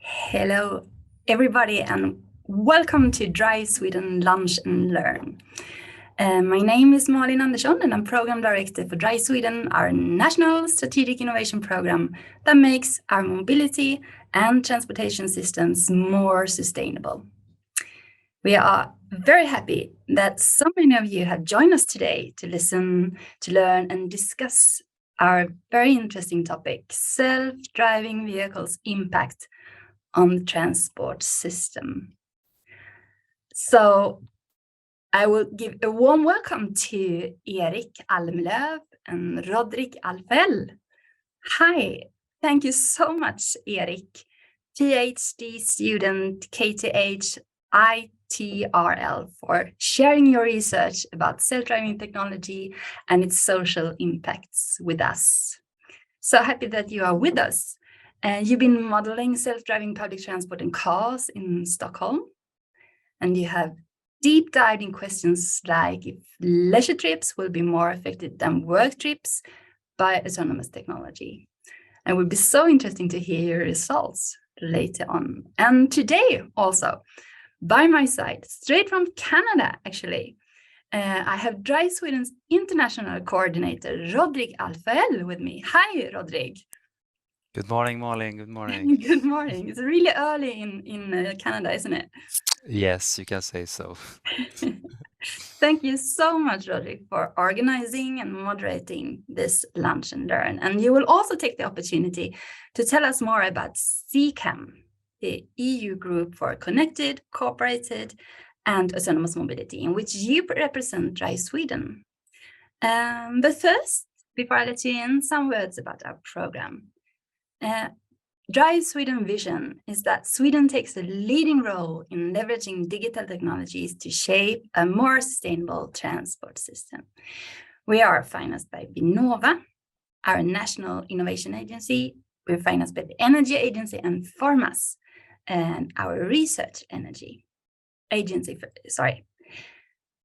Hello, everybody, and welcome to Drive Sweden Lunch and Learn. My name is Malin Andersson, and I'm Program Director for Drive Sweden, our national strategic innovation program that makes our mobility and transportation systems more sustainable. We are very happy that so many of you have joined us today to listen, to learn, and discuss our very interesting topic, self-driving vehicles' impact on the transport system. So I will give a warm welcome to Erik Almlöf and Roderick Alfell. Hi, thank you so much, Erik, PhD student KTH ITRL, for sharing your research about self-driving technology and its social impacts with us. So happy that you are with us. You've been modeling self-driving public transport and cars in Stockholm, and you have deep dived in questions like if leisure trips will be more affected than work trips by autonomous technology. And it would be so interesting to hear your results later on. And today also, by my side, straight from Canada, actually, I have Drive Sweden's international coordinator, Roderick Alfell, with me. Hi, Roderick. Good morning, Malin. Good morning. Good morning. It's really early in Canada, isn't it? Yes, you can say so. Thank you so much, Roderick, for organizing and moderating this lunch and learn. And you will also take the opportunity to tell us more about CCAM, the EU group for connected, cooperated, and autonomous mobility, in which you represent Drive Sweden. But first, before I let you in, some words about our program. Drive Sweden vision is that Sweden takes a leading role in leveraging digital technologies to shape a more sustainable transport system. We are financed by Vinnova, our national innovation agency. We're financed by the Energy Agency and Formas, and our research agency.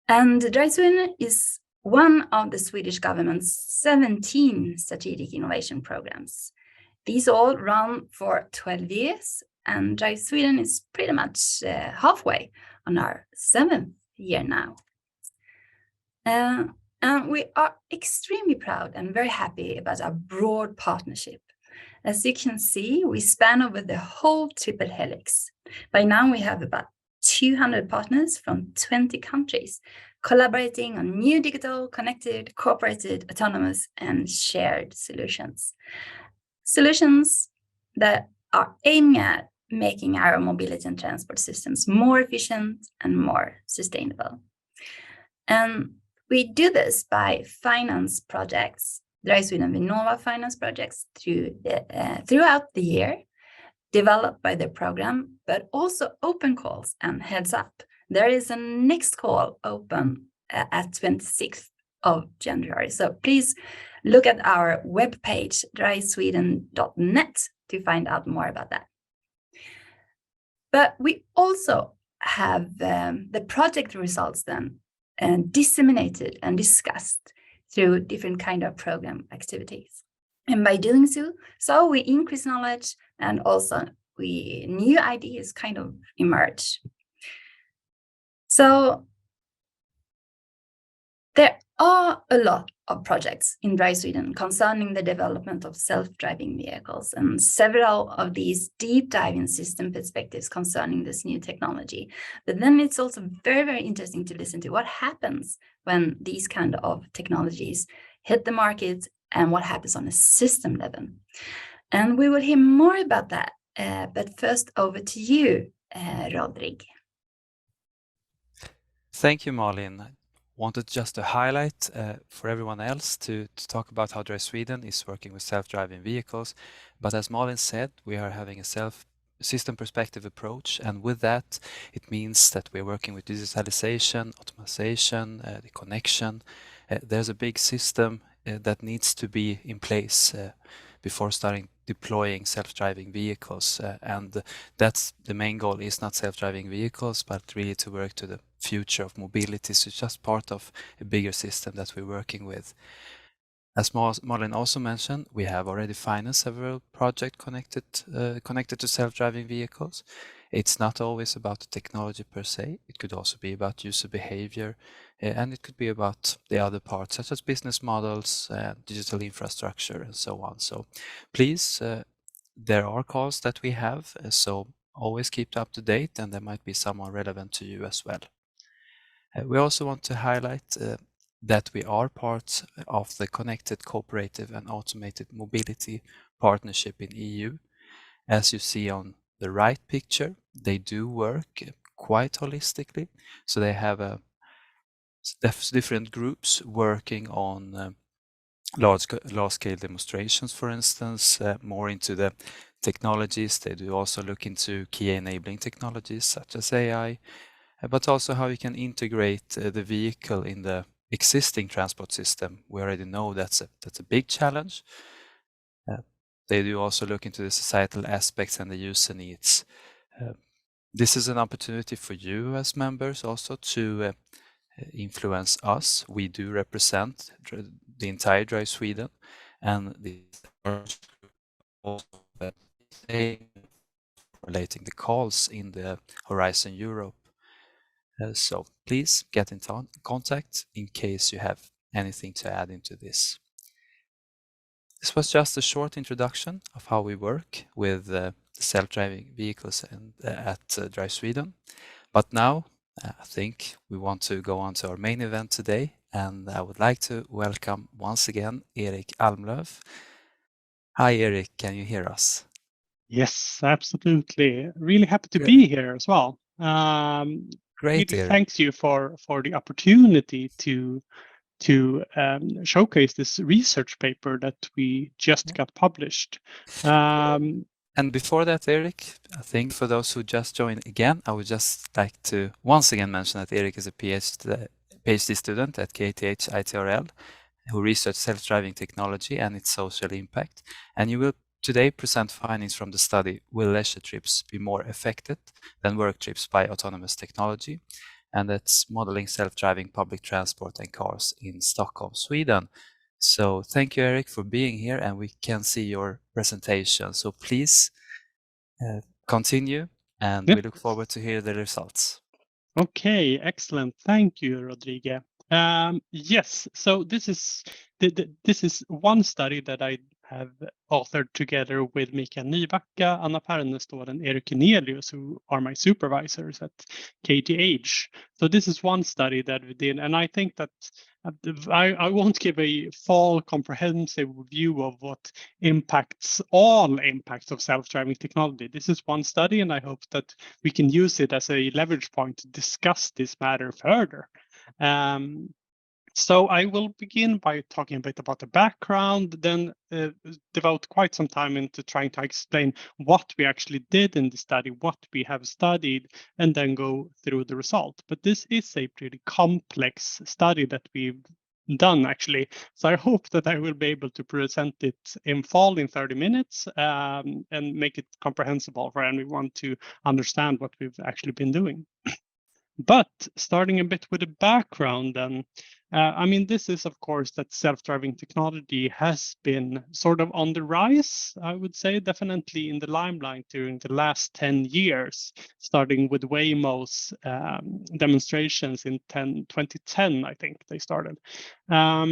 And Drive Sweden is one of the Swedish government's 17 strategic innovation programs. These all run for 12 years, and Drive Sweden is pretty much halfway on our 7th year now. And we are extremely proud and very happy about our broad partnership. As you can see, we span over the whole triple helix. By now, we have about 200 partners from 20 countries collaborating on new digital, connected, cooperated, autonomous, and shared solutions. Solutions that are aiming at making our mobility and transport systems more efficient and more sustainable. And we do this by finance projects, Drive Sweden Vinnova finance projects throughout the year, developed by the program, but also open calls and heads up. There is a next call open at 26th of January. So please look at our webpage, drivesweden.net, to find out more about that. But we also have the project results then disseminated and discussed through different kind of program activities. And by doing so we increase knowledge, and also new ideas kind of emerge. So there are a lot of projects in Drive Sweden concerning the development of self-driving vehicles, and several of these deep dive in system perspectives concerning this new technology. But then it's also very, very interesting to listen to what happens when these kind of technologies hit the market and what happens on a system level. And we will hear more about that. But first, over to you, Roderick. Thank you, Malin. Wanted just to highlight for everyone else to talk about how Drive Sweden is working with self-driving vehicles. But as Malin said, we are having a system perspective approach, and with that, it means that we're working with digitalization, automation, the connection. There's a big system that needs to be in place before starting deploying self-driving vehicles, and that's the main goal, is not self-driving vehicles, but really to work to the future of mobility. So it's just part of a bigger system that we're working with. As Malin also mentioned, we have already financed several projects connected to self-driving vehicles. It's not always about the technology per se. It could also be about user behavior, and it could be about the other parts, such as business models, digital infrastructure, and so on. So please, there are calls that we have, so always keep up to date, and there might be someone relevant to you as well. We also want to highlight that we are part of the Connected Cooperative and Automated Mobility Partnership in EU. As you see on the right picture, they do work quite holistically. So they have different groups working on large-scale demonstrations, for instance, more into the technologies. They do also look into key enabling technologies such as AI, but also how you can integrate the vehicle in the existing transport system. We already know that's a big challenge. They do also look into the societal aspects and the user needs. This is an opportunity for you as members also to influence us. We do represent the entire Drive Sweden, and the relating the calls in the Horizon Europe. So please get in contact in case you have anything to add into this. This was just a short introduction of how we work with the self-driving vehicles at Drive Sweden. But now I think we want to go on to our main event today, and I would like to welcome once again Erik Almlöf. Hi Erik, can you hear us? Yes, absolutely. Really happy to be here as well. Great, really Erik. thanks you for the opportunity to showcase this research paper that we just got published. And before that, Erik, I think for those who just joined again, I would just like to once again mention that Erik is a PhD student at KTH ITRL who researched self-driving technology and its social impact. And you will today present findings from the study, Will leisure trips be more affected than work trips by autonomous technology? And that's modeling self-driving public transport and cars in Stockholm, Sweden. So thank you, Erik, for being here, and we can see your presentation. So please continue, and we look forward to hear the results. Okay, excellent. Thank you, Rodrigo. Yes, so this is one study that I have authored together with Mikael Nybacka, Anna Pernestål, and Erik Cornelius, who are my supervisors at KTH. So this is one study that we did, and I think that I won't give a full comprehensive view of what all impacts of self-driving technology. This is one study, and I hope that we can use it as a leverage point to discuss this matter further. So I will begin by talking a bit about the background, then devote quite some time into trying to explain what we actually did in the study, what we have studied, and then go through the result. But this is a pretty complex study that we've done actually. So I hope that I will be able to present it in full in 30 minutes and make it comprehensible for anyone to understand what we've actually been doing. But starting a bit with the background then, I mean, this is of course that self-driving technology has been sort of on the rise, I would say, definitely in the limelight during the last 10 years, starting with Waymo's demonstrations in 2010, I think they started. I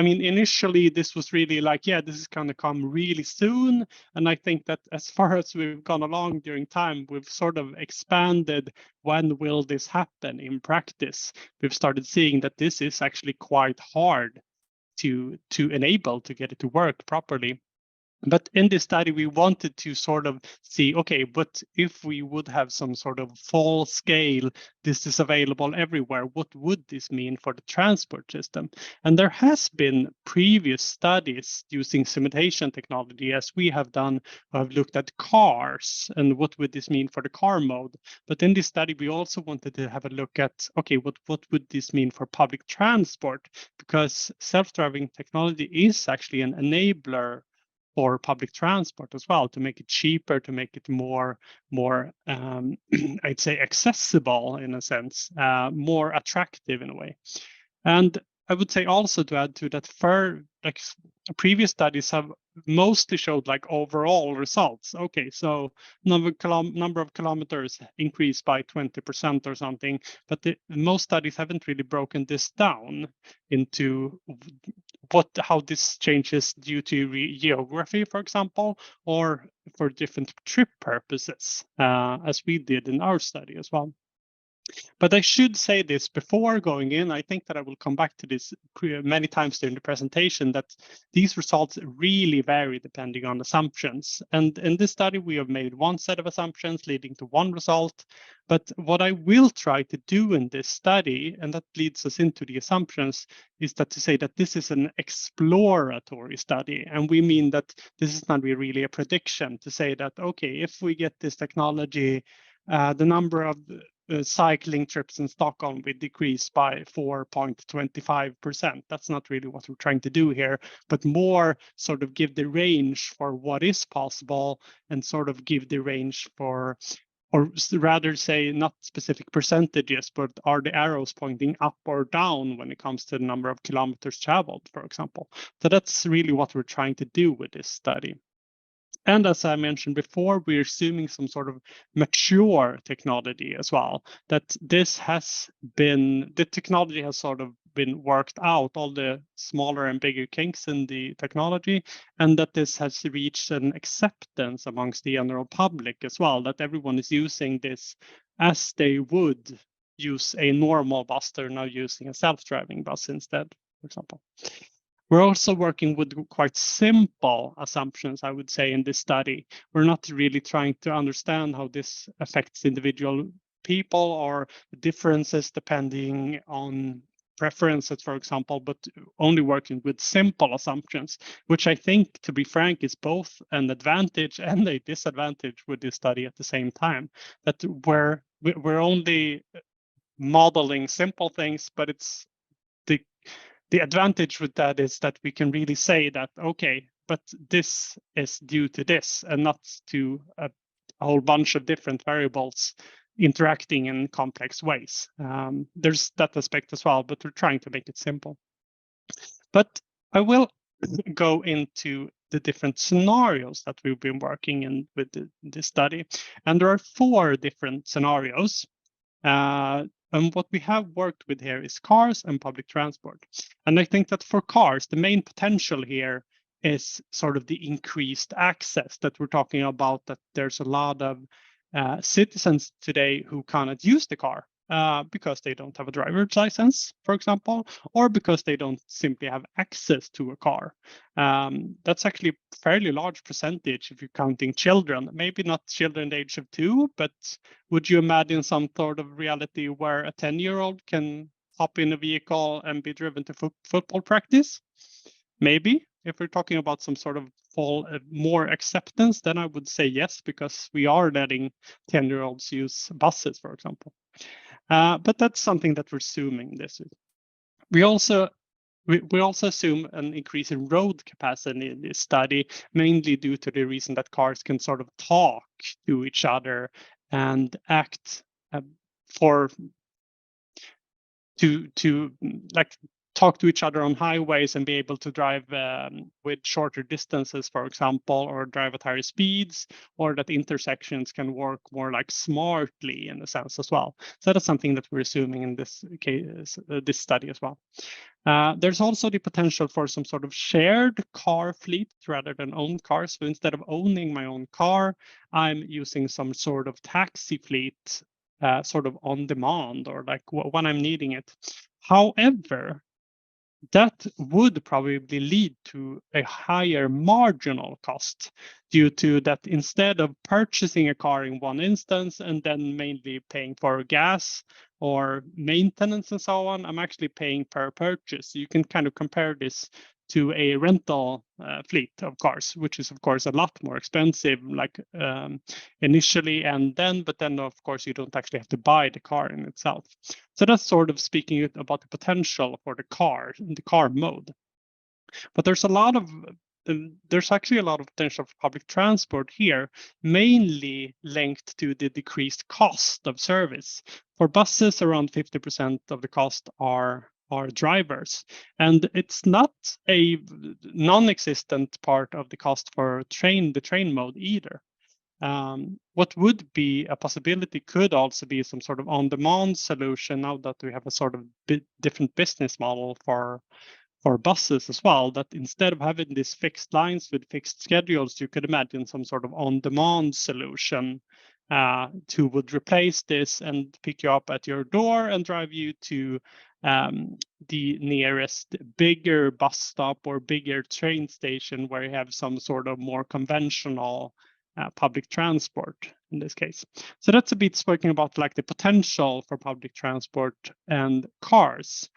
mean, initially this was really like, yeah, this is going to come really soon. And I think that as far as we've gone along during time, we've sort of expanded when will this happen in practice. We've started seeing that this is actually quite hard to enable, to get it to work properly. But in this study, we wanted to sort of see, okay, but if we would have some sort of full scale, this is available everywhere, what would this mean for the transport system? And there has been previous studies using simulation technology, as we have done, who have looked at cars and what would this mean for the car mode. But in this study, we also wanted to have a look at, okay, what would this mean for public transport? Because self-driving technology is actually an enabler for public transport as well, to make it cheaper, to make it more I'd say accessible in a sense, more attractive in a way. And I would say also to add to that, previous studies have mostly showed like overall results. Okay, so number of kilometers increased by 20% or something, but most studies haven't really broken this down into how this changes due to geography, for example, or for different trip purposes, as we did in our study as well. But I should say this before going in. I think that I will come back to this many times during the presentation, that these results really vary depending on assumptions. And in this study, we have made one set of assumptions leading to one result. But what I will try to do in this study, and that leads us into the assumptions, is that to say that this is an exploratory study. And we mean that this is not really a prediction to say that, okay, if we get this technology, the number of cycling trips in Stockholm will decrease by 4.25%. That's not really what we're trying to do here, but more sort of give the range for what is possible and sort of give the range for, or rather say not specific percentages, but are the arrows pointing up or down when it comes to the number of kilometers traveled, for example. So that's really what we're trying to do with this study. And as I mentioned before, we're assuming some sort of mature technology as well, that the technology has sort of been worked out, all the smaller and bigger kinks in the technology, and that this has reached an acceptance amongst the general public as well, that everyone is using this as they would use a normal bus. They're now using a self-driving bus instead, for example. We're also working with quite simple assumptions, I would say, in this study. We're not really trying to understand how this affects individual people or differences depending on preferences, for example, but only working with simple assumptions, which I think, to be frank, is both an advantage and a disadvantage with this study at the same time. That we're only modeling simple things, but it's the advantage with that is that we can really say that, okay, but this is due to this and not to a whole bunch of different variables interacting in complex ways. There's that aspect as well, but we're trying to make it simple. But I will go into the different scenarios that we've been working in with this study. And there are 4 different scenarios. And what we have worked with here is cars and public transport. And I think that for cars, the main potential here is sort of the increased access that we're talking about, that there's a lot of citizens today who cannot use the car because they don't have a driver's license, for example, or because they don't simply have access to a car. That's actually a fairly large percentage if you're counting children, maybe not children the age of 2, but would you imagine some sort of reality where a 10-year-old can hop in a vehicle and be driven to football practice? Maybe. If we're talking about some sort of more acceptance, then I would say yes, because we are letting 10-year-olds use buses, for example. But that's something that we're assuming this is. We also assume an increase in road capacity in this study, mainly due to the reason that cars can sort of talk to each other and act to like talk to each other on highways and be able to drive with shorter distances, for example, or drive at higher speeds, or that intersections can work more like smartly in a sense as well. So that's something that we're assuming in this case, this study as well. There's also the potential for some sort of shared car fleet rather than owned cars. So instead of owning my own car, I'm using some sort of taxi fleet sort of on demand, or like when I'm needing it. However, that would probably lead to a higher marginal cost due to that instead of purchasing a car in one instance and then mainly paying for gas or maintenance and so on, I'm actually paying per purchase. You can kind of compare this to a rental fleet of cars, which is of course a lot more expensive, like initially but then of course you don't actually have to buy the car in itself. So that's sort of speaking about the potential for the car mode. But there's actually a lot of potential for public transport here, mainly linked to the decreased cost of service. For buses, around 50% of the cost are are drivers. And it's not a non-existent part of the cost for the train mode either. What would be a possibility could also be some sort of on-demand solution now that we have a sort of different business model for buses as well, that instead of having these fixed lines with fixed schedules, you could imagine some sort of on-demand solution to would replace this and pick you up at your door and drive you to the nearest bigger bus stop or bigger train station where you have some sort of more conventional public transport in this case. So that's a bit speaking about like the potential for public transport and cars.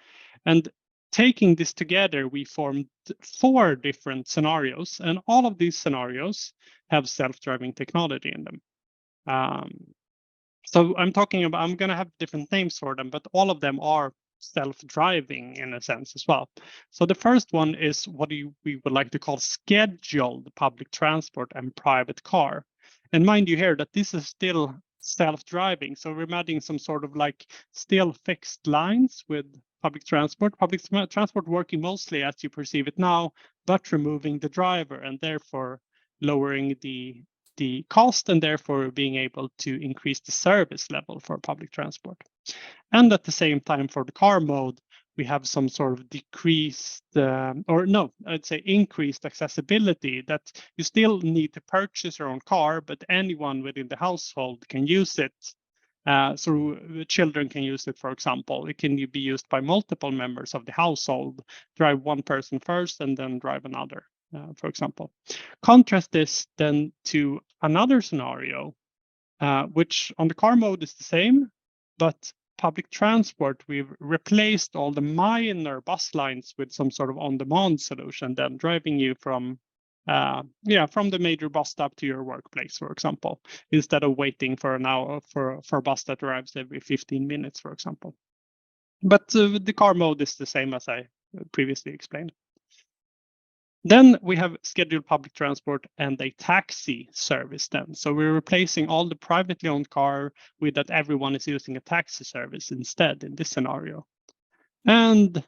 And taking this together, we formed 4 different scenarios, and all of these scenarios have self-driving technology in them. So I'm going to have different names for them, but all of them are self-driving in a sense as well. So the first one is what we would like to call scheduled public transport and private car. And mind you here that this is still self-driving. So we're imagining some sort of like still fixed lines with public transport working mostly as you perceive it now, but removing the driver and therefore lowering the cost and therefore being able to increase the service level for public transport. And at the same time for the car mode, we have some sort of decreased, increased accessibility, that you still need to purchase your own car, but anyone within the household can use it. So children can use it, for example. It can be used by multiple members of the household, drive one person first and then drive another, for example. Contrast this then to another scenario, which on the car mode is the same, but public transport, we've replaced all the minor bus lines with some sort of on-demand solution, then driving you from the major bus stop to your workplace, for example, instead of waiting for an hour for a bus that arrives every 15 minutes, for example. But the car mode is the same as I previously explained. Then we have scheduled public transport and a taxi service then. So we're replacing all the privately owned car with that everyone is using a taxi service instead in this scenario. And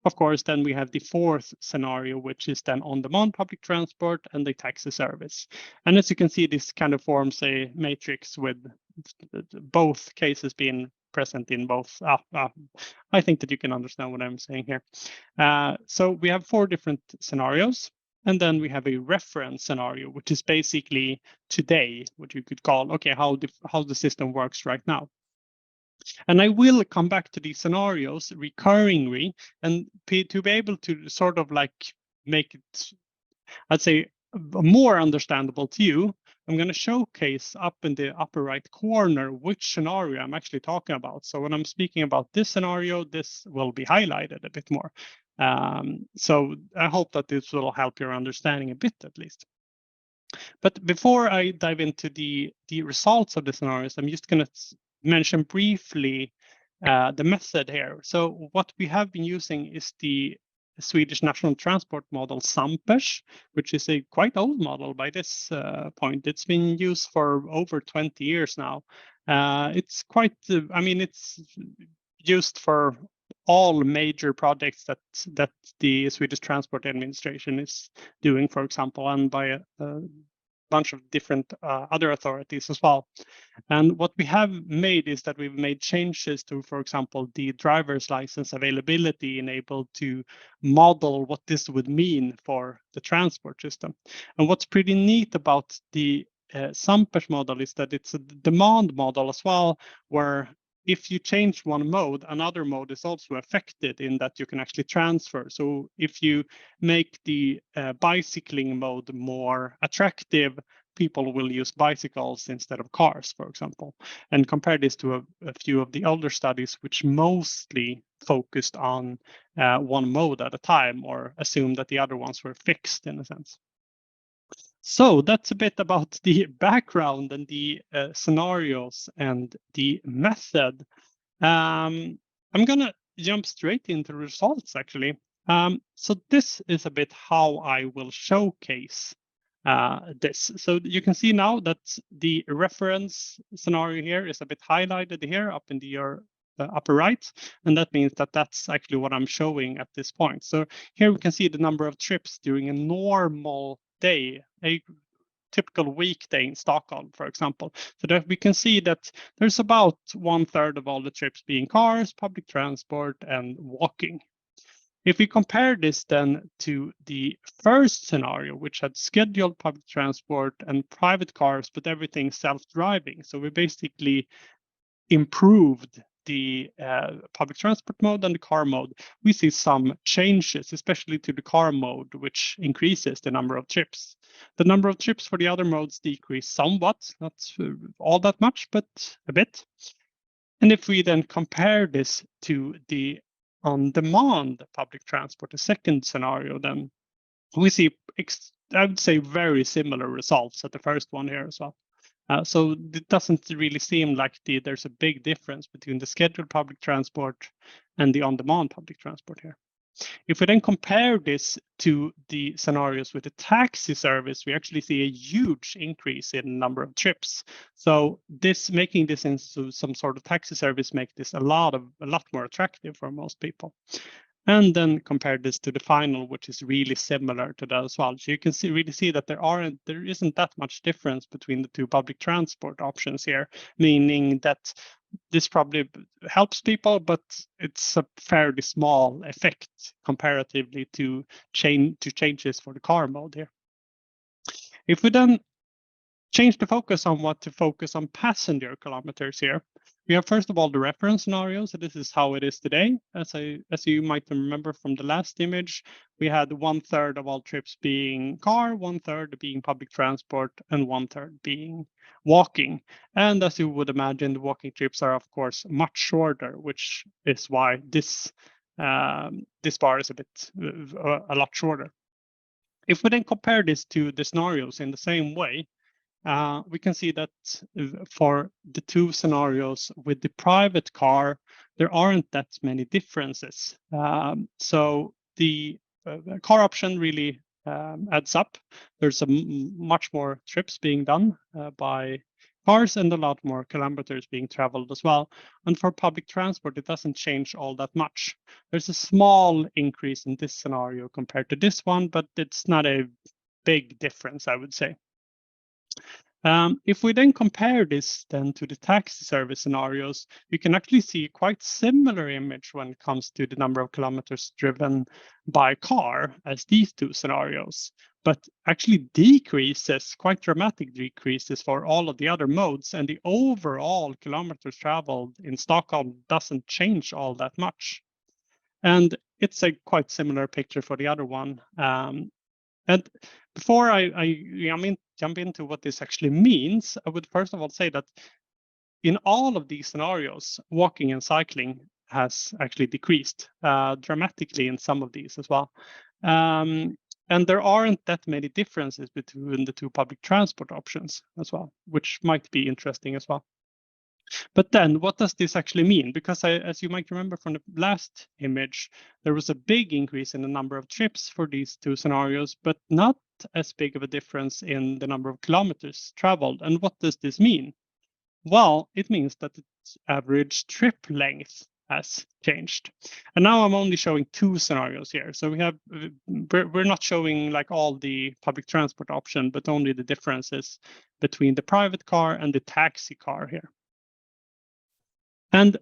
of course, then we have the 4th scenario, which is then on-demand public transport and the taxi service. And as you can see, this kind of forms a matrix with both cases being present in both. I think that you can understand what I'm saying here. So we have 4 different scenarios, and then we have a reference scenario, which is basically today, what you could call, okay, how the system works right now. And I will come back to these scenarios recurringly, and to be able to sort of like make it, I'd say, more understandable to you, I'm going to showcase up in the upper right corner which scenario I'm actually talking about. So when I'm speaking about this scenario, this will be highlighted a bit more. So I hope that this will help your understanding a bit at least. But before I dive into the results of the scenarios, I'm just going to mention briefly the method here. So what we have been using is the Swedish national transport model Sampers, which is a quite old model by this point. It's been used for over 20 years now. It's quite, it's used for all major projects that the Swedish Transport Administration is doing, for example, and by a bunch of different other authorities as well. And what we have made is that we've made changes to, for example, the driver's license availability, enabled to model what this would mean for the transport system. And what's pretty neat about the Sampers model is that it's a demand model as well, where if you change one mode, another mode is also affected in that you can actually transfer. So if you make the bicycling mode more attractive, people will use bicycles instead of cars, for example. And compare this to a few of the older studies, which mostly focused on one mode at a time, or assumed that the other ones were fixed in a sense. So that's a bit about the background and the scenarios and the method. I'm going to jump straight into the results, actually. So this is a bit how I will showcase this. So you can see now that the reference scenario here is a bit highlighted here up in your upper right, and that means that that's actually what I'm showing at this point. So here we can see the number of trips during a normal day, a typical weekday in Stockholm, for example. So that we can see that there's about 1/3 of all the trips being cars, public transport, and walking. If we compare this then to the first scenario, which had scheduled public transport and private cars, but everything self-driving. So we basically improved the public transport mode and the car mode. We see some changes, especially to the car mode, which increases the number of trips. The number of trips for the other modes decrease somewhat, not all that much, but a bit. And if we then compare this to the on-demand public transport, the second scenario, then we see, I would say, very similar results at the first one here as well. So it doesn't really seem like there's a big difference between the scheduled public transport and the on-demand public transport here. If we then compare this to the scenarios with the taxi service, we actually see a huge increase in the number of trips. So this making this into some sort of taxi service makes this a lot more attractive for most people. And then compare this to the final, which is really similar to that as well. So you can really see that there isn't that much difference between the two public transport options here, meaning that this probably helps people, but it's a fairly small effect comparatively to changes for the car mode here. If we then change the focus on what to focus on passenger kilometers here, we have first of all the reference scenario. So this is how it is today. As you might remember from the last image, we had 1/3 of all trips being car, 1/3 being public transport, and 1/3 being walking. And as you would imagine, the walking trips are of course much shorter, which is why this bar is a lot shorter. If we then compare this to the scenarios in the same way, we can see that for the two scenarios with the private car, there aren't that many differences. So the car option really adds up. There's much more trips being done by cars and a lot more kilometers being traveled as well. And for public transport, it doesn't change all that much. There's a small increase in this scenario compared to this one, but it's not a big difference, I would say. If we then compare this then to the taxi service scenarios, we can actually see quite similar image when it comes to the number of kilometers driven by car as these two scenarios, but actually decreases, quite dramatic decreases for all of the other modes, and the overall kilometers traveled in Stockholm doesn't change all that much. And it's a quite similar picture for the other one. And before I jump into what this actually means, I would first of all say that in all of these scenarios, walking and cycling has actually decreased dramatically in some of these as well. And there aren't that many differences between the two public transport options as well, which might be interesting as well. But then what does this actually mean? Because as you might remember from the last image, there was a big increase in the number of trips for these two scenarios, but not as big of a difference in the number of kilometers traveled. And what does this mean? Well, it means that its average trip length has changed. And now I'm only showing two scenarios here. So we're not showing like all the public transport option, but only the differences between the private car and the taxi car here. And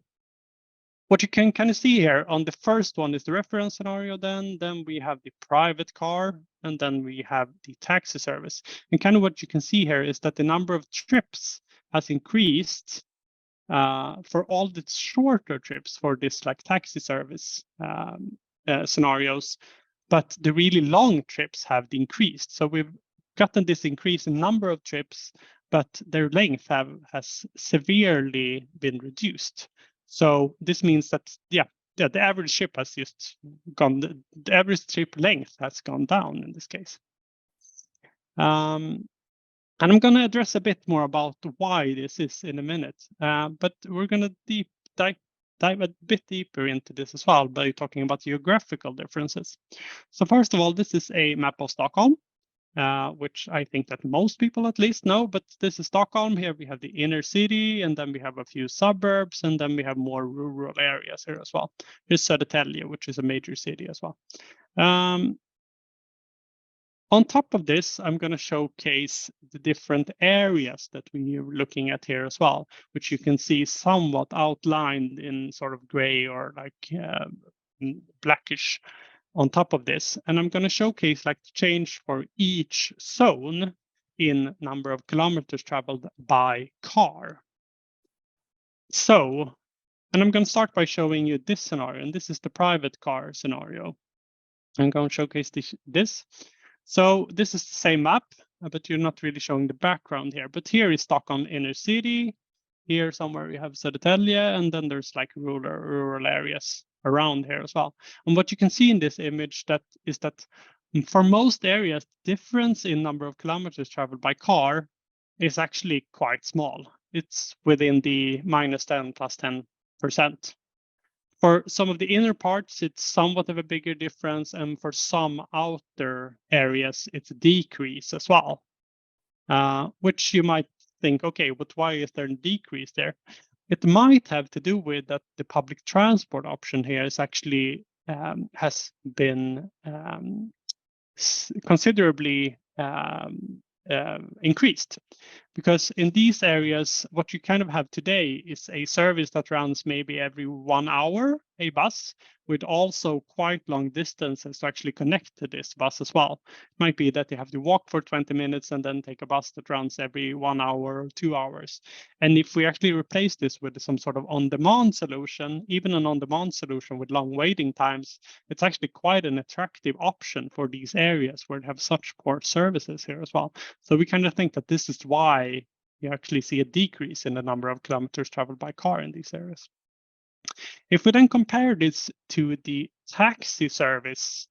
what you can kind of see here on the first one is the reference scenario, then we have the private car, and then we have the taxi service. And kind of what you can see here is that the number of trips has increased for all the shorter trips for this like taxi service scenarios, but the really long trips have decreased. So we've gotten this increase in number of trips, but their length has severely been reduced. So this means that the average trip has just gone. The average trip length has gone down in this case. And I'm going to address a bit more about why this is in a minute. But we're going to dive a bit deeper into this as well by talking about geographical differences. So first of all, this is a map of Stockholm. which I think that most people at least know, but this is Stockholm. Here we have the inner city, and then we have a few suburbs, and then we have more rural areas here as well. Here's Södertälje, which is a major city as well. On top of this, I'm going to showcase the different areas that we are looking at here as well, which you can see somewhat outlined in sort of gray or like blackish on top of this. And I'm going to showcase like the change for each zone in number of kilometers traveled by car. So, and I'm going to start by showing you this scenario, and this is the private car scenario. I'm going to showcase this. So this is the same map, but you're not really showing the background here. But here is Stockholm inner city. Here somewhere we have Södertälje, and then there's like rural areas around here as well. And what you can see in this image is that for most areas, the difference in number of kilometers traveled by car is actually quite small. It's within the -10 plus 10%. For some of the inner parts, it's somewhat of a bigger difference, and for some outer areas, it's a decrease as well, which you might think, okay, but why is there a decrease there? It might have to do with that the public transport option here is actually has been considerably increased. Because in these areas, what you kind of have today is a service that runs maybe every 1 hour, a bus, with also quite long distances to actually connect to this bus as well. It might be that you have to walk for 20 minutes and then take a bus that runs every 1 hour or 2 hours. And if we actually replace this with some sort of on-demand solution, even an on-demand solution with long waiting times, it's actually quite an attractive option for these areas where they have such poor services here as well. So we kind of think that this is why you actually see a decrease in the number of kilometers traveled by car in these areas. If we then compare this to the taxi service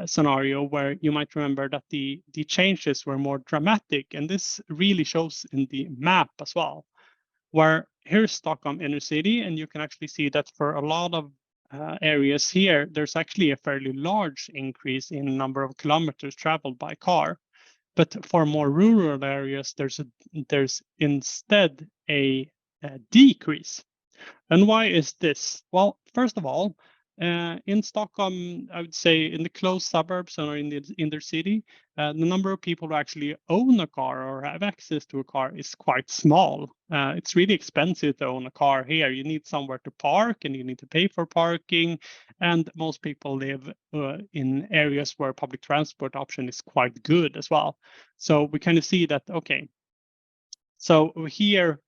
scenario, where you might remember that the changes were more dramatic, and this really shows in the map as well, where here's Stockholm inner city, and you can actually see that for a lot of areas here, there's actually a fairly large increase in number of kilometers traveled by car. But for more rural areas, there's instead a decrease. And why is this? Well, first of all, in Stockholm, I would say in the close suburbs or in the inner city, the number of people who actually own a car or have access to a car is quite small. It's really expensive to own a car here. You need somewhere to park, and you need to pay for parking. And most people live in areas where public transport option is quite good as well. So we kind of see that, okay, so here,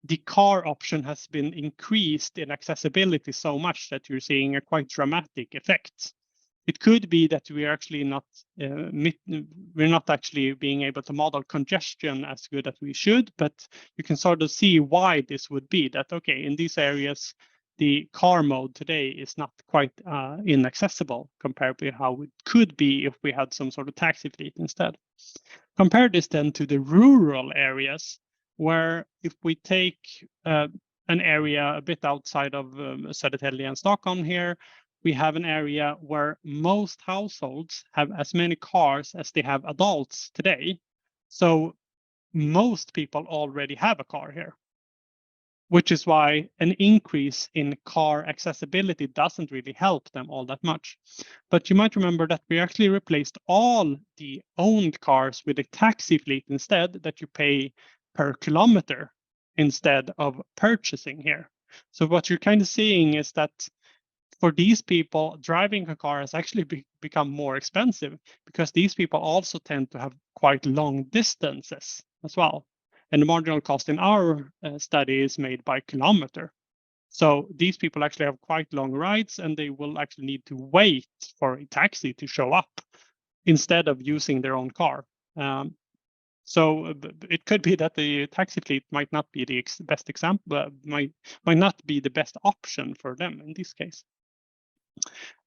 the car option has been increased in accessibility so much that you're seeing a quite dramatic effect. It could be that we're actually not actually being able to model congestion as good as we should, but you can sort of see why this would be. That okay, in these areas, the car mode today is not quite inaccessible compared to how it could be if we had some sort of taxi fleet instead. Compare this then to the rural areas, where if we take an area a bit outside of Södertälje and Stockholm here, we have an area where most households have as many cars as they have adults today. So most people already have a car here, which is why an increase in car accessibility doesn't really help them all that much. But you might remember that we actually replaced all the owned cars with a taxi fleet instead, that you pay per kilometer instead of purchasing here. So what you're kind of seeing is that for these people, driving a car has actually become more expensive, because these people also tend to have quite long distances as well. And the marginal cost in our study is made by kilometer. So these people actually have quite long rides, and they will actually need to wait for a taxi to show up instead of using their own car. So it could be that the taxi fleet might not be the best example, might not be the best option for them in this case.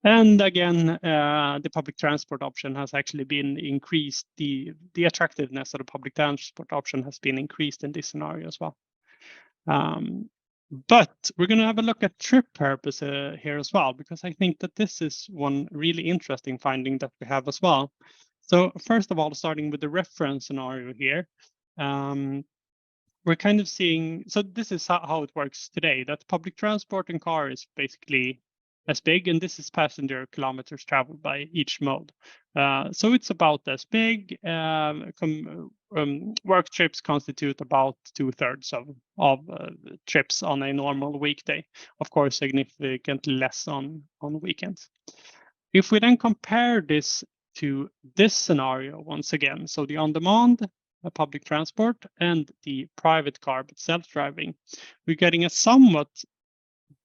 And again, the public transport option has actually been increased. The attractiveness of the public transport option has been increased in this scenario as well. But we're going to have a look at trip purpose here as well, because I think that this is one really interesting finding that we have as well. So first of all, starting with the reference scenario here, we're kind of seeing, so this is how it works today, that public transport and car is basically as big, and this is passenger kilometers traveled by each mode. So it's about as big. Work trips constitute about 2/3 of trips on a normal weekday. Of course, significantly less on weekends. If we then compare this to this scenario once again, so the on-demand public transport and the private car but self-driving, we're getting a somewhat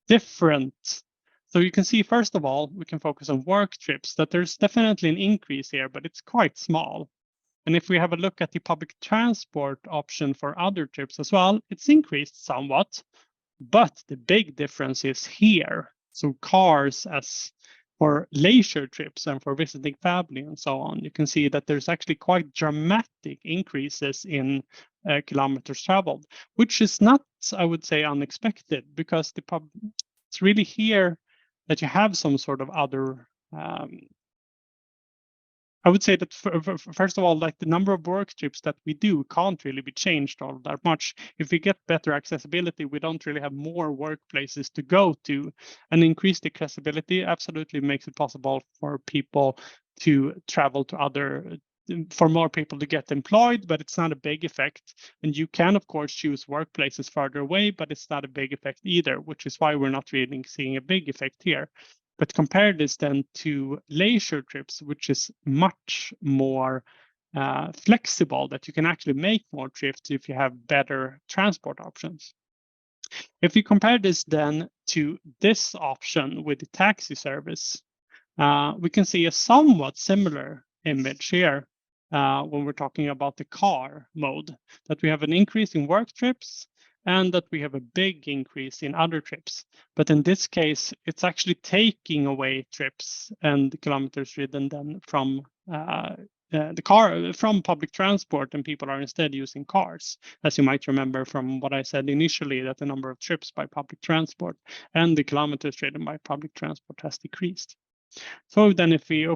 different. So you can see, first of all, we can focus on work trips, that there's definitely an increase here, but it's quite small. And if we have a look at the public transport option for other trips as well, it's increased somewhat, but the big difference is here. So cars as for leisure trips and for visiting family and so on, you can see that there's actually quite dramatic increases in kilometers traveled, which is not, I would say, unexpected, because it's really here that you have some sort of other. I would say that first of all, like the number of work trips that we do can't really be changed all that much. If we get better accessibility, we don't really have more workplaces to go to. And increased accessibility absolutely makes it possible for people to travel to for more people to get employed, but it's not a big effect. And you can, of course, choose workplaces farther away, but it's not a big effect either, which is why we're not really seeing a big effect here. But compare this then to leisure trips, which is much more flexible, that you can actually make more trips if you have better transport options. If we compare this then to this option with the taxi service, we can see a somewhat similar image here when we're talking about the car mode, that we have an increase in work trips and that we have a big increase in other trips. But in this case, it's actually taking away trips and kilometers ridden then from the car, from public transport, and people are instead using cars. As you might remember from what I said initially, that the number of trips by public transport and the kilometers ridden by public transport has decreased. So then if we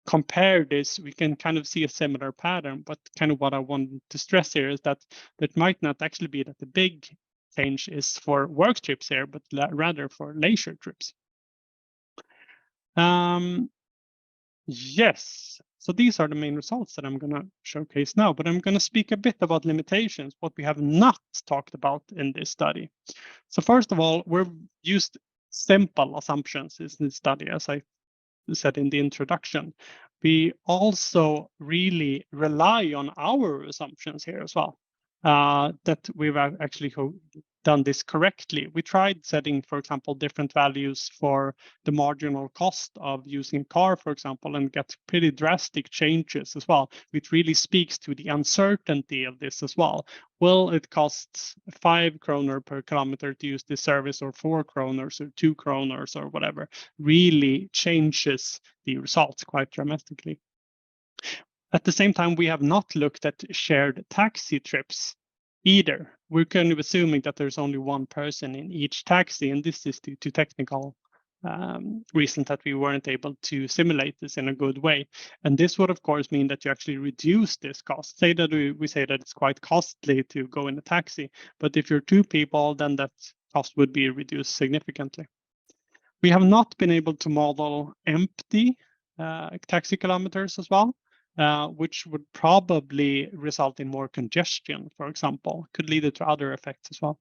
compare this, we can kind of see a similar pattern, but kind of what I want to stress here is that it might not actually be that the big change is for work trips here, but rather for leisure trips. Yes, so these are the main results that I'm going to showcase now, but I'm going to speak a bit about limitations, what we have not talked about in this study. So first of all, we've used simple assumptions in this study, as I said in the introduction. We also really rely on our assumptions here as well, that we've actually done this correctly. We tried setting, for example, different values for the marginal cost of using a car, for example, and get pretty drastic changes as well, which really speaks to the uncertainty of this as well. Will it cost 5 kronor per kilometer to use this service, or 4 kronor or 2 kronor or whatever? Really changes the results quite dramatically. At the same time, we have not looked at shared taxi trips either. We're kind of assuming that there's only one person in each taxi, and this is due to technical reasons that we weren't able to simulate this in a good way. And this would, of course, mean that you actually reduce this cost. Say that we say that it's quite costly to go in a taxi, but if you're 2 people, then that cost would be reduced significantly. We have not been able to model empty taxi kilometers as well, which would probably result in more congestion, for example, could lead to other effects as well.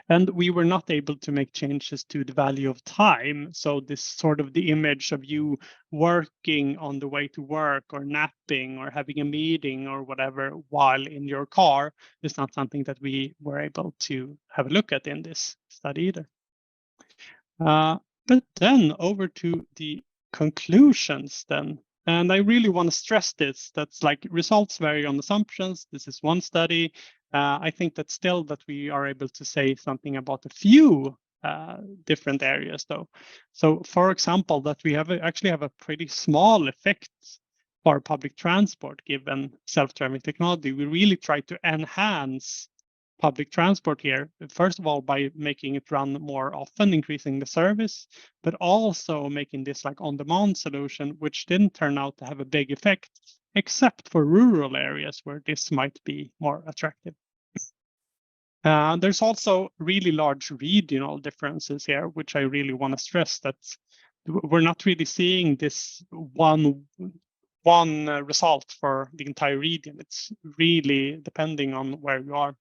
And we were not able to make changes to the value of time. So this sort of the image of you working on the way to work, or napping, or having a meeting or whatever while in your car is not something that we were able to have a look at in this study either. But then over to the conclusions then. And I really want to stress this, that's like results vary on assumptions. This is one study. I think that still that we are able to say something about a few different areas though. So for example, that we actually have a pretty small effect for public transport given self-driving technology. We really try to enhance public transport here. First of all, by making it run more often, increasing the service, but also making this like on-demand solution, which didn't turn out to have a big effect, except for rural areas where this might be more attractive. There's also really large regional differences here, which I really want to stress, that we're not really seeing this one result for the entire region. It's really depending on where you are.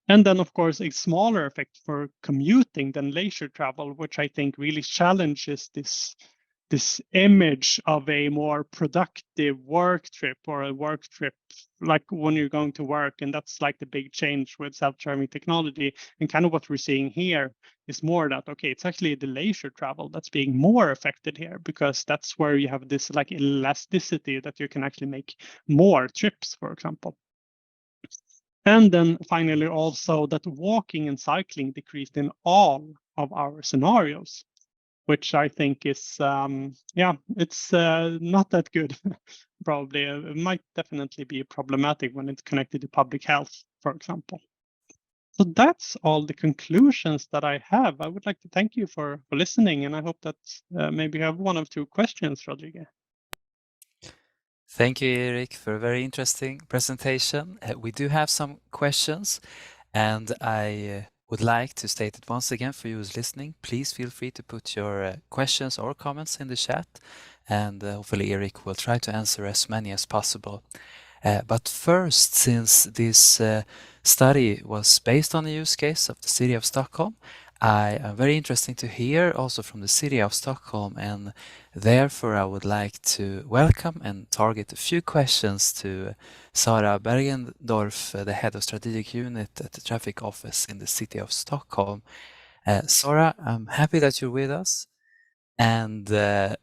And then, of course, a smaller effect for commuting than leisure travel, which I think really challenges this image of a more productive work trip, or a work trip like when you're going to work. And that's like the big change with self-driving technology. And kind of what we're seeing here is more that, okay, it's actually the leisure travel that's being more affected here, because that's where you have this like elasticity that you can actually make more trips, for example. And then finally, also that walking and cycling decreased in all of our scenarios, which I think is, it's not that good. Probably it might definitely be problematic when it's connected to public health, for example. So that's all the conclusions that I have. I would like to thank you for listening, and I hope that maybe you have one or two questions, Rodrigo. Thank you, Erik, for a very interesting presentation. We do have some questions, and I would like to state it once again for you who's listening. Please feel free to put your questions or comments in the chat, and hopefully Erik will try to answer as many as possible. But first, since this study was based on the use case of the city of Stockholm, I am very interested to hear also from the city of Stockholm, and therefore I would like to welcome and target a few questions to Sara Bergendorf, the head of strategic unit at the traffic office in the city of Stockholm. Sara, I'm happy that you're with us, and there's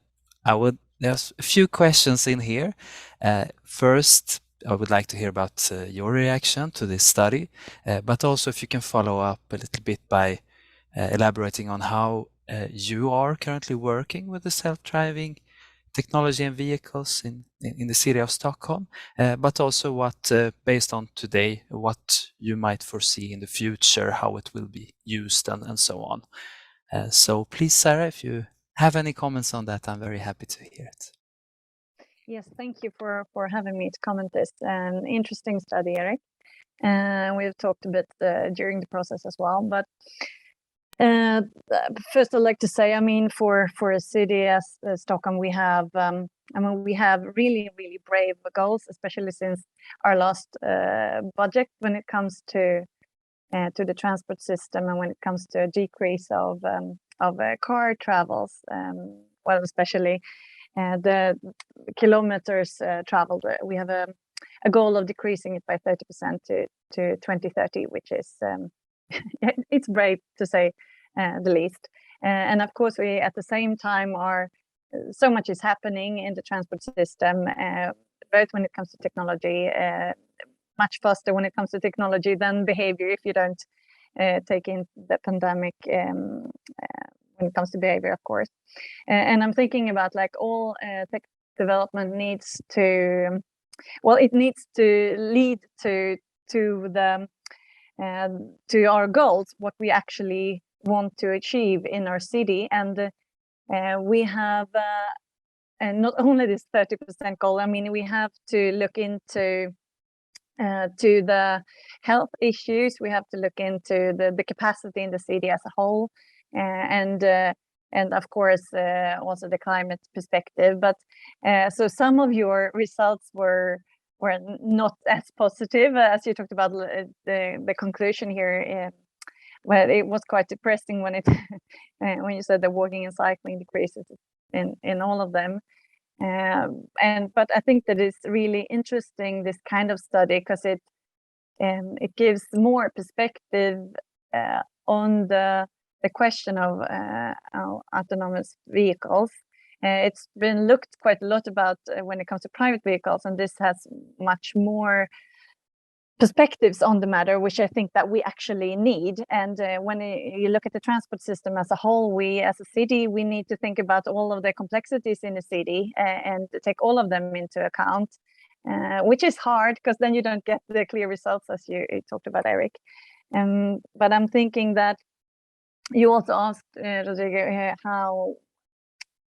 a few questions in here. First, I would like to hear about your reaction to this study, but also if you can follow up a little bit by elaborating on how you are currently working with the self-driving technology and vehicles in the city of Stockholm, but also what, based on today, what you might foresee in the future, how it will be used and so on. So please, Sarah, if you have any comments on that, I'm very happy to hear it. Yes, thank you for having me to comment this. An interesting study, Erik. We've talked a bit during the process as well, but first I'd like to say, I mean, for a city as Stockholm, we have we have really brave goals, especially since our last budget when it comes to the transport system, and when it comes to a decrease of car travels, well, especially the kilometers traveled. We have a goal of decreasing it by 30% to 2030, which is it's brave to say the least. And of course, we at the same time are so much is happening in the transport system, both when it comes to technology, much faster when it comes to technology than behavior if you don't take in the pandemic when it comes to behavior, of course. And I'm thinking about like all tech development needs to, well, it needs to lead to the to our goals, what we actually want to achieve in our city. And we have not only this 30% goal, I mean, we have to look into to the health issues, we have to look into the capacity in the city as a whole, and of course also the climate perspective. But so some of your results were not as positive as you talked about the conclusion here. Well, it was quite depressing when it when you said the walking and cycling decreases in all of them. But I think that it's really interesting, this kind of study, because it gives more perspective on the question of autonomous vehicles. It's been looked quite a lot about when it comes to private vehicles, and this has much more perspectives on the matter, which I think that we actually need. And when you look at the transport system as a whole, we as a city, we need to think about all of the complexities in the city and take all of them into account. which is hard because then you don't get the clear results as you talked about, Erik. But I'm thinking that you also asked, Rodrigo,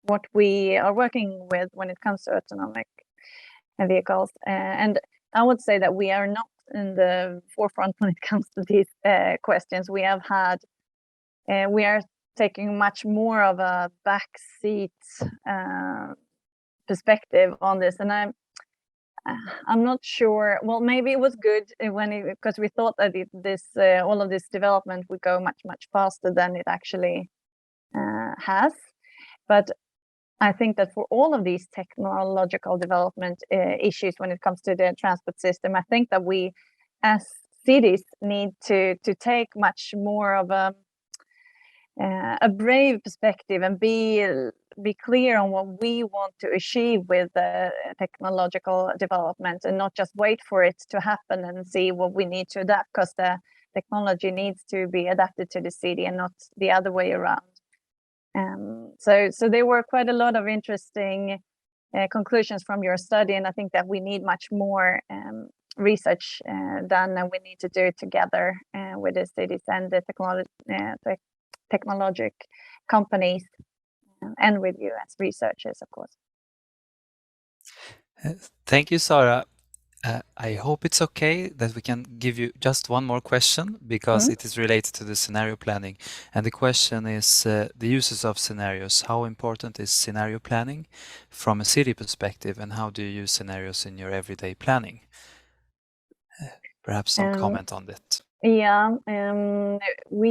what we are working with when it comes to autonomic vehicles. And I would say that we are not in the forefront when it comes to these questions. We are taking much more of a backseat perspective on this, and I'm not sure. Well, maybe it was good because we thought that all of this development would go much faster than it actually has. But I think that for all of these technological development issues when it comes to the transport system, I think that we as cities need to take much more of a brave perspective and be clear on what we want to achieve with the technological development, and not just wait for it to happen and see what we need to adapt, because the technology needs to be adapted to the city and not the other way around. So there were quite a lot of interesting conclusions from your study, and I think that we need much more research done, and we need to do it together with the cities and the technologic companies and with you as researchers, of course. Thank you, Sara. I hope it's okay that we can give you just one more question, because it is related to the scenario planning. And the question is the uses of scenarios. How important is scenario planning from a city perspective, and how do you use scenarios in your everyday planning? Perhaps some comment on that. Yeah, we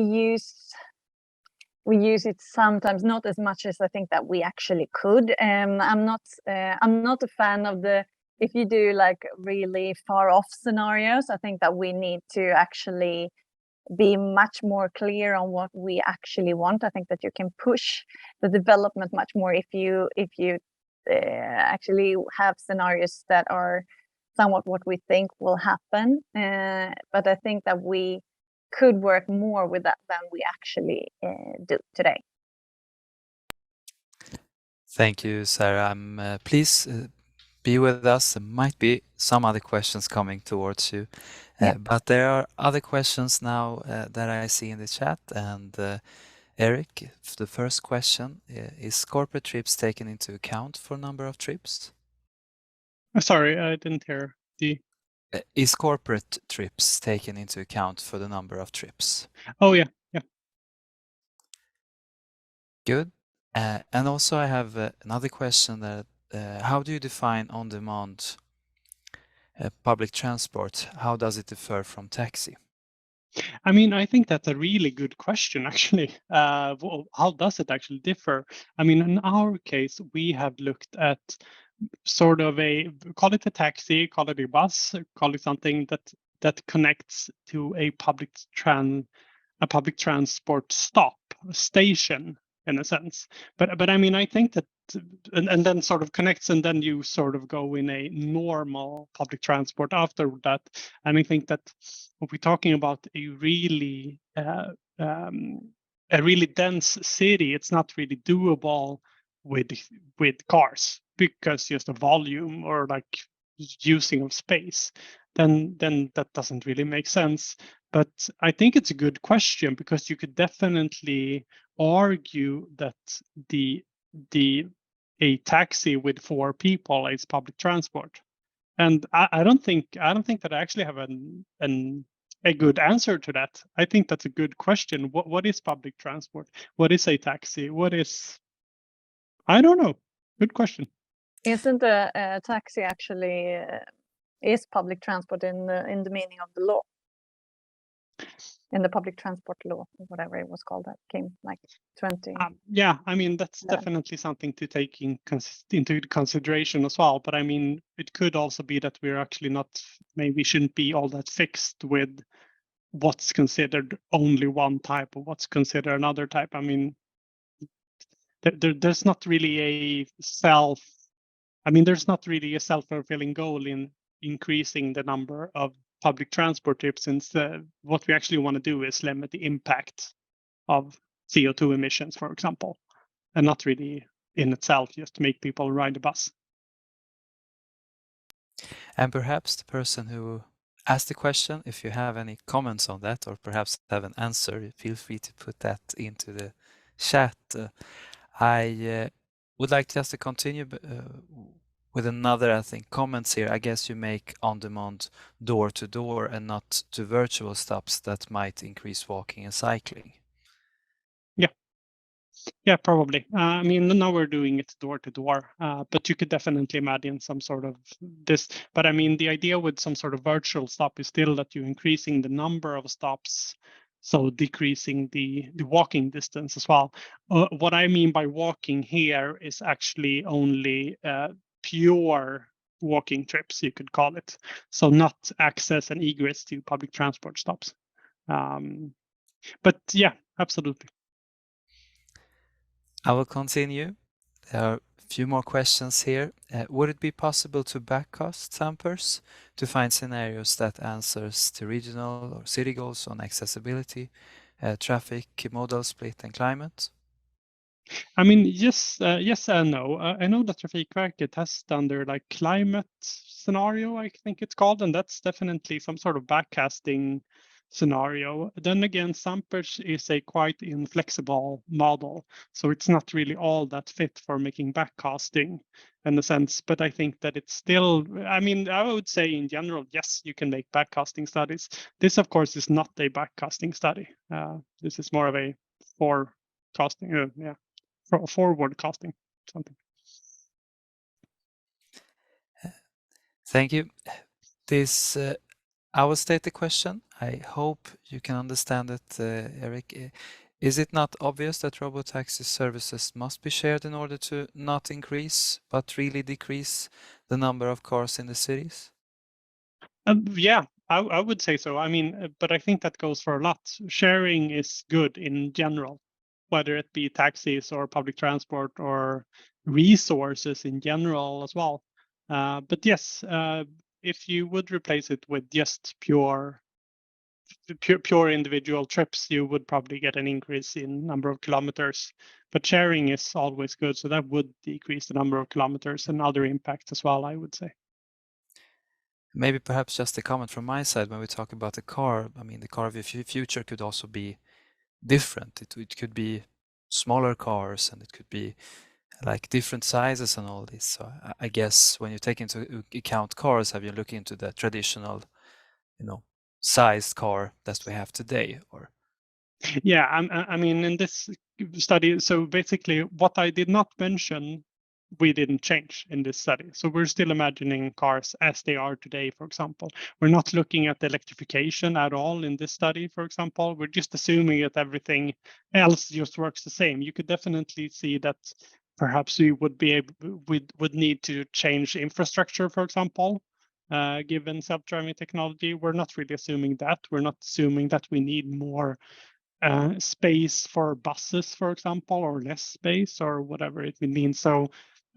use it sometimes, not as much as I think that we actually could. I'm not a fan of if you do like really far off scenarios. I think that we need to actually be much more clear on what we actually want. I think that you can push the development much more if you actually have scenarios that are somewhat what we think will happen. But I think that we could work more with that than we actually do today. Thank you, Sarah. Please be with us. There might be some other questions coming towards you, but there are other questions now that I see in the chat. And Erik, the first question is corporate trips taken into account for number of trips? Sorry, I didn't hear the... Is corporate trips taken into account for the number of trips? Oh, yeah. Good. And also I have another question that how do you define on-demand public transport? How does it differ from taxi? I mean, I think that's a really good question, actually. How does it actually differ? I mean, in our case, we have looked at sort of call it a taxi, call it a bus, call it something that connects to a public transport stop, a station, in a sense. But I mean, I think that, and then sort of connects, and then you sort of go in a normal public transport after that. And I think that when we're talking about a really dense city, it's not really doable with cars, because just the volume or like using of space, then that doesn't really make sense. But I think it's a good question, because you could definitely argue that a taxi with 4 people is public transport. And I don't think that I actually have a good answer to that. I think that's a good question. What is public transport? What is a taxi? I don't know. Good question. Isn't a taxi actually is public transport in the meaning of the law? In the public transport law, whatever it was called, that came like 20. Yeah, I mean, that's definitely something to take into consideration as well. But I mean, it could also be that we're actually maybe shouldn't be all that fixed with what's considered only one type or what's considered another type. I mean, there's not really there's not really a self-fulfilling goal in increasing the number of public transport trips, since what we actually want to do is limit the impact of CO2 emissions, for example, and not really in itself just make people ride the bus. And perhaps the person who asked the question, if you have any comments on that or perhaps have an answer, feel free to put that into the chat. I would like just to continue with another, I think, comments here. I guess you make on-demand door-to-door and not to virtual stops that might increase walking and cycling. Yeah, probably. I mean, now we're doing it door to door, but you could definitely imagine some sort of this. But I mean, the idea with some sort of virtual stop is still that you're increasing the number of stops, so decreasing the walking distance as well. What I mean by walking here is actually only pure walking trips, you could call it. So not access and egress to public transport stops. But yeah, absolutely. I will continue. There are a few more questions here. Would it be possible to backcast samples to find scenarios that answers to regional or city goals on accessibility, traffic, modal split, and climate? I mean, yes and no. I know that Trafikverket has done their like climate scenario, I think it's called, and that's definitely some sort of backcasting scenario. Then again, Sampers is a quite inflexible model, so it's not really all that fit for making backcasting in a sense. But I think that it's still, I mean, I would say in general, yes, you can make backcasting studies. This, of course, is not a backcasting study. This is more of a forecasting, forward casting something. Thank you. This I will state the question. I hope you can understand it, Erik. Is it not obvious that robotaxi services must be shared in order to not increase, but really decrease the number of cars in the cities? Yeah, I would say so. I mean, but I think that goes for a lot. Sharing is good in general, whether it be taxis or public transport or resources in general as well. But yes, if you would replace it with just pure individual trips, you would probably get an increase in number of kilometers. But sharing is always good, so that would decrease the number of kilometers and other impacts as well, I would say. Maybe perhaps just a comment from my side when we talk about the car. I mean, the car of the future could also be different. It could be smaller cars and it could be like different sizes and all this. So I guess when you take into account cars, have you looked into the traditional, sized car that we have today? Or yeah, I mean, in this study, so basically what I did not mention, we didn't change in this study. So we're still imagining cars as they are today, for example. We're not looking at electrification at all in this study, for example. We're just assuming that everything else just works the same. You could definitely see that perhaps we would would need to change infrastructure, for example, given self-driving technology. We're not really assuming that. We're not assuming that we need more space for buses, for example, or less space or whatever it means. So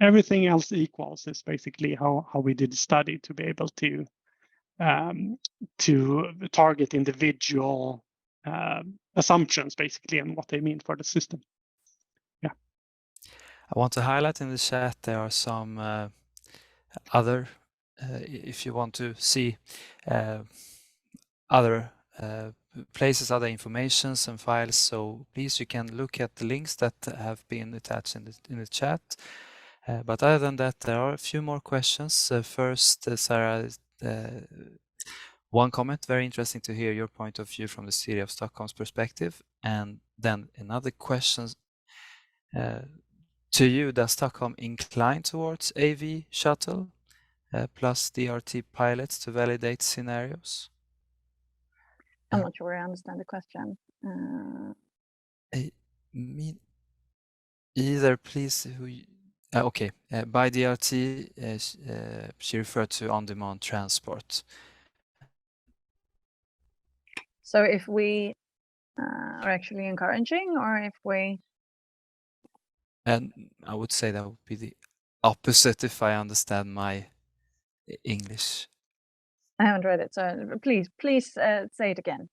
everything else equals is basically how we did the study to be able to target individual assumptions basically and what they mean for the system. Yeah. I want to highlight in the chat there are some other, if you want to see other places, other informations and files. So please, you can look at the links that have been attached in the chat. But other than that, there are a few more questions. First, Sarah, one comment, very interesting to hear your point of view from the city of Stockholm's perspective. And then another question to you, does Stockholm incline towards AV shuttle plus DRT pilots to validate scenarios? I'm not sure I understand the question. Me either, please. Okay, by DRT, she referred to on-demand transport. So if we are actually encouraging, or if we... And I would say that would be the opposite if I understand my English. I haven't read it, so please say it again.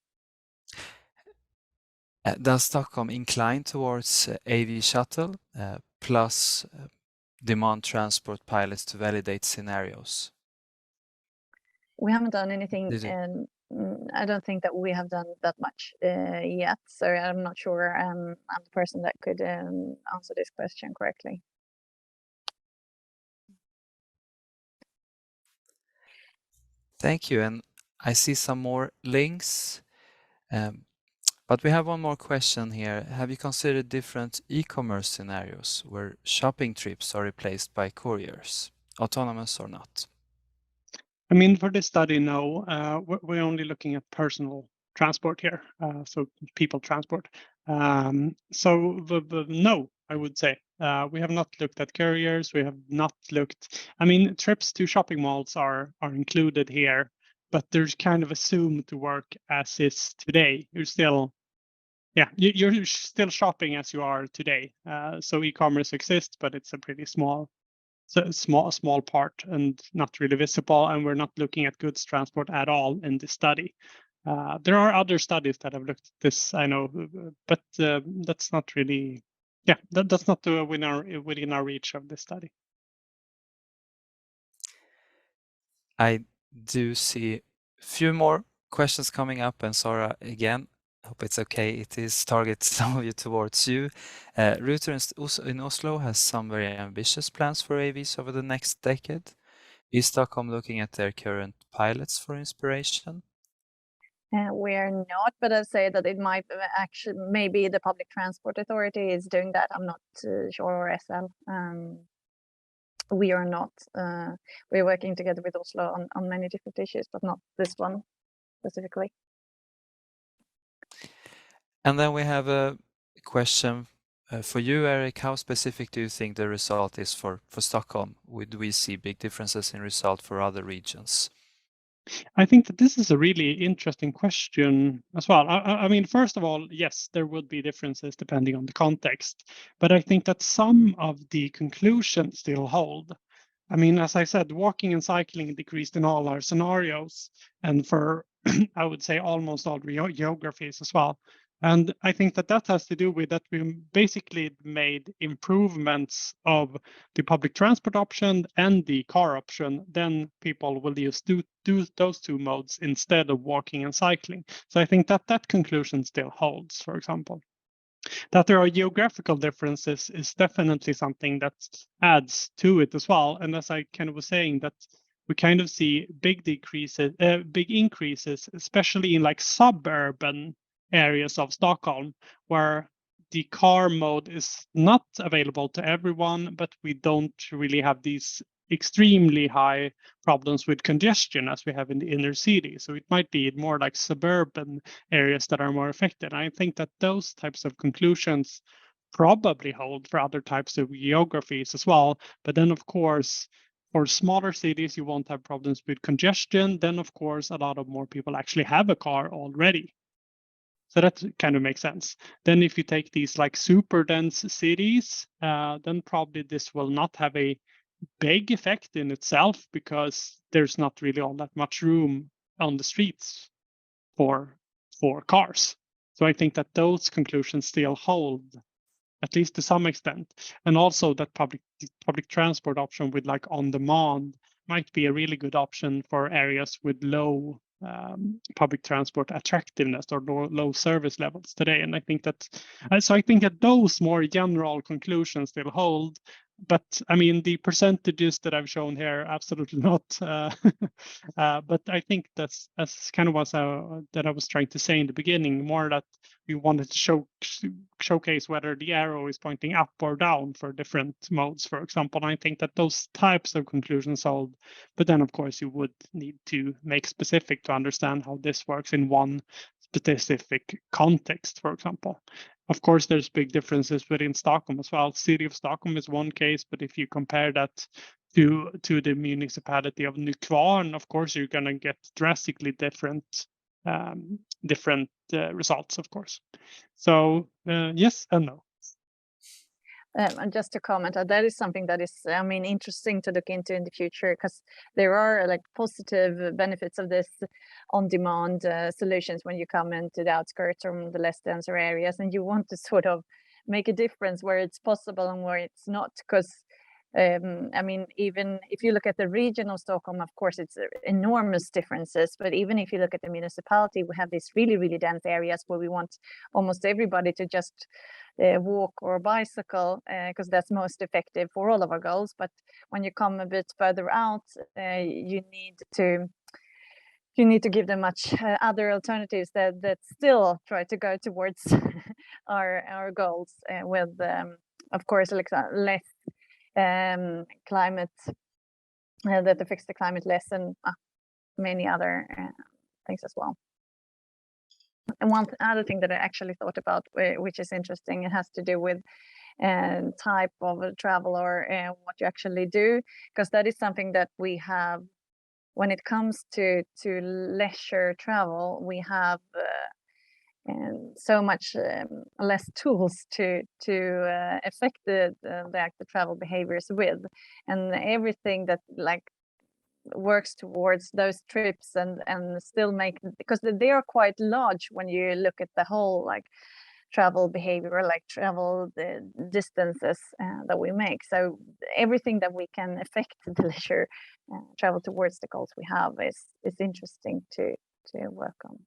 Does Stockholm incline towards AV shuttle plus demand transport pilots to validate scenarios? We haven't done anything, Did you? and I don't think that we have done that much yet. So I'm not sure I'm the person that could answer this question correctly. Thank you. And I see some more links. But we have one more question here. Have you considered different e-commerce scenarios where shopping trips are replaced by couriers, autonomous or not? I mean, for this study, no, we're only looking at personal transport here, so people transport. So no, I would say. We have not looked at couriers. We have not looked. I mean, trips to shopping malls are included here, but there's kind of assumed to work as is today. You're still, yeah, you're still shopping as you are today. So e-commerce exists, but it's a pretty small part and not really visible, and we're not looking at goods transport at all in this study. There are other studies that have looked at this, I know, but that's not really, yeah, that's not within our reach of this study. I do see a few more questions coming up, and Sara, again, hope it's okay. It is targeted some of you towards you. Ruter in Oslo has some very ambitious plans for AVs over the next decade. Is Stockholm looking at their current pilots for inspiration? We are not, but I say that it might actually, maybe the public transport authority is doing that. I'm not sure, or SL. We are not. We're working together with Oslo on many different issues, but not this one specifically. And then we have a question for you, Erik. How specific do you think the result is for Stockholm? Would we see big differences in result for other regions? I think that this is a really interesting question as well. I mean, first of all, yes, there would be differences depending on the context, but I think that some of the conclusions still hold. I mean, as I said, walking and cycling decreased in all our scenarios, and for, I would say, almost all geographies as well. And I think that that has to do with that we basically made improvements of the public transport option and the car option. Then people will use do those two modes instead of walking and cycling. So I think that that conclusion still holds, for example. That there are geographical differences is definitely something that adds to it as well. And as I kind of was saying, that we kind of see big increases, especially in like suburban areas of Stockholm, where the car mode is not available to everyone, but we don't really have these extremely high problems with congestion as we have in the inner city. So it might be more like suburban areas that are more affected. I think that those types of conclusions probably hold for other types of geographies as well. But then, of course, for smaller cities, you won't have problems with congestion. Then, of course, a lot of more people actually have a car already. So that kind of makes sense. Then if you take these like super dense cities, then probably this will not have a big effect in itself because there's not really all that much room on the streets for cars. So I think that those conclusions still hold, at least to some extent. And also that public transport option with like on demand might be a really good option for areas with low public transport attractiveness or low service levels today. And I think that, so I think that those more general conclusions still hold. But I mean, the percentages that I've shown here, absolutely not. But I think that's kind of what that I was trying to say in the beginning, more that we wanted to showcase whether the arrow is pointing up or down for different modes, for example. And I think that those types of conclusions hold. But then, of course, you would need to make specific to understand how this works in one specific context, for example. Of course, there's big differences within Stockholm as well. City of Stockholm is one case, but if you compare that to the municipality of Nykvarn, of course, you're going to get drastically different results, of course. So yes and no. And just to comment, that is something that is, I mean, interesting to look into in the future, because there are like positive benefits of this on-demand solutions when you come into the outskirts or the less denser areas, and you want to sort of make a difference where it's possible and where it's not, because I mean, even if you look at the region of Stockholm, of course, it's enormous differences. But even if you look at the municipality, we have these really, really dense areas where we want almost everybody to just walk or bicycle, because that's most effective for all of our goals. But when you come a bit further out, you need to give them much other alternatives that still try to go towards our goals with, of course, like less climate that affects the climate less, and many other things as well. And one other thing that I actually thought about, which is interesting, it has to do with type of travel or what you actually do, because that is something that we have when it comes to leisure travel. We have so much less tools to affect the travel behaviors with, and everything that like works towards those trips and still make, because they are quite large when you look at the whole like travel behavior, like travel the distances that we make. So everything that we can affect the leisure travel towards the goals we have is interesting to work on.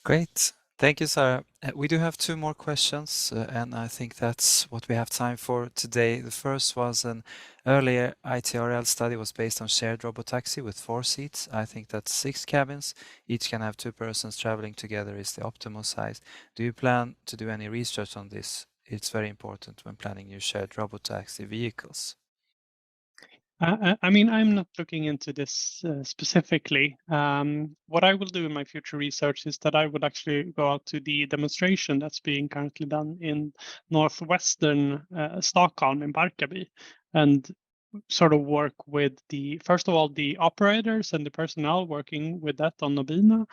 Great. Thank you, Sarah. We do have 2 more questions, and I think that's what we have time for today. The first was an earlier ITRL study was based on shared robotaxi with 4 seats. I think that's 6 cabins. Each can have 2 persons traveling together is the optimal size. Do you plan to do any research on this? It's very important when planning new shared robotaxi vehicles. I mean, I'm not looking into this specifically. What I will do in my future research is that I would actually go out to the demonstration that's being currently done in northwestern Stockholm in Barkarby, and sort of work with first of all, the operators and the personnel working with that on Nobina,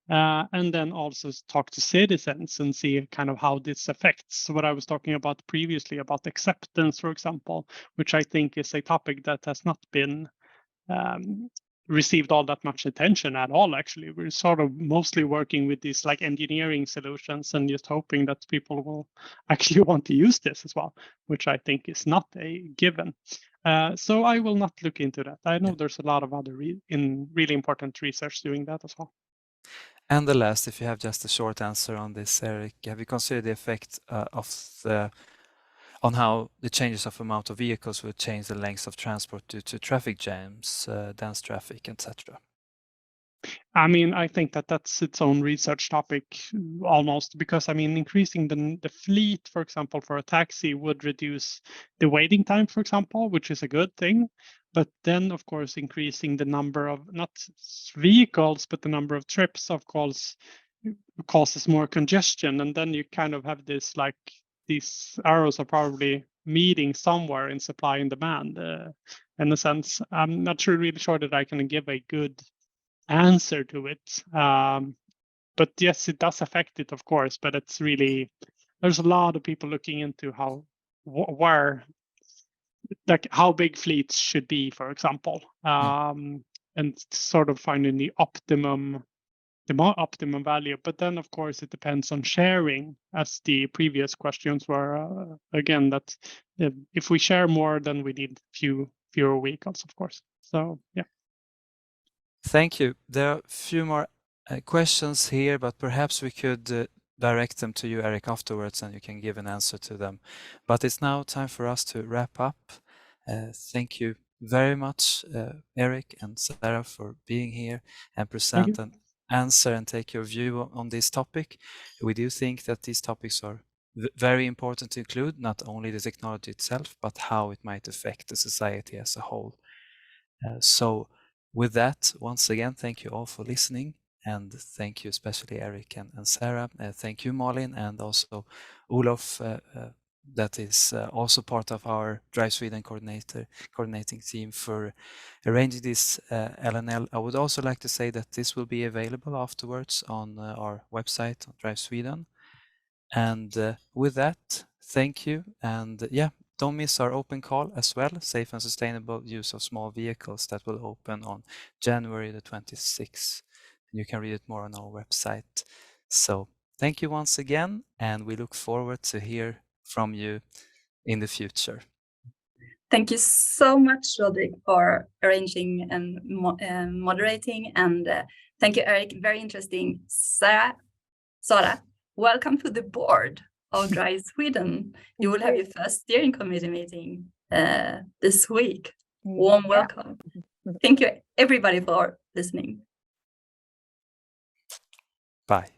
and then also talk to citizens and see kind of how this affects what I was talking about previously about acceptance, for example, which I think is a topic that has not been received all that much attention at all. Actually, we're sort of mostly working with these like engineering solutions and just hoping that people will actually want to use this as well, which I think is not a given. So I will not look into that. I know there's a lot of other really important research doing that as well. And the last, if you have just a short answer on this, Erik, have you considered the effect on how the changes of amount of vehicles will change the length of transport due to traffic jams, dense traffic, etc.? I mean, I think that that's its own research topic almost, because I mean, increasing the fleet, for example, for a taxi would reduce the waiting time, for example, which is a good thing. But then, of course, increasing the number of not vehicles, but the number of trips, of course, causes more congestion. And then you kind of have this like these arrows are probably meeting somewhere in supply and demand. In a sense, I'm not really sure that I can give a good answer to it. But yes, it does affect it, of course. But it's really, there's a lot of people looking into where, like how big fleets should be, for example, and sort of finding the optimum value. But then, of course, it depends on sharing, as the previous questions were. Again, that if we share more, then we need fewer vehicles, of course. So yeah. Thank you. There are a few more questions here, but perhaps we could direct them to you, Erik, afterwards, and you can give an answer to them. But it's now time for us to wrap up. Thank you very much, Erik and Sarah, for being here and present and answer and take your view on this topic. We do think that these topics are very important to include, not only the technology itself, but how it might affect the society as a whole. So with that, once again, thank you all for listening, and thank you especially Erik and Sarah. Thank you, Malin, and also Olof, that is also part of our Drive Sweden coordinating team, for arranging this LNL. I would also like to say that this will be available afterwards on our website on Drive Sweden. And with that, thank you, and yeah, don't miss our open call as well, safe and sustainable use of small vehicles, that will open on January the 26th. You can read it more on our website. So thank you once again, and we look forward to hear from you in the future. Thank you so much, Roderick, for arranging and moderating. And thank you, Erik. Very interesting. Sara, welcome to the board of Dry Sweden. You will have your first steering committee meeting this week. Warm welcome. Thank you, everybody, for listening. Bye.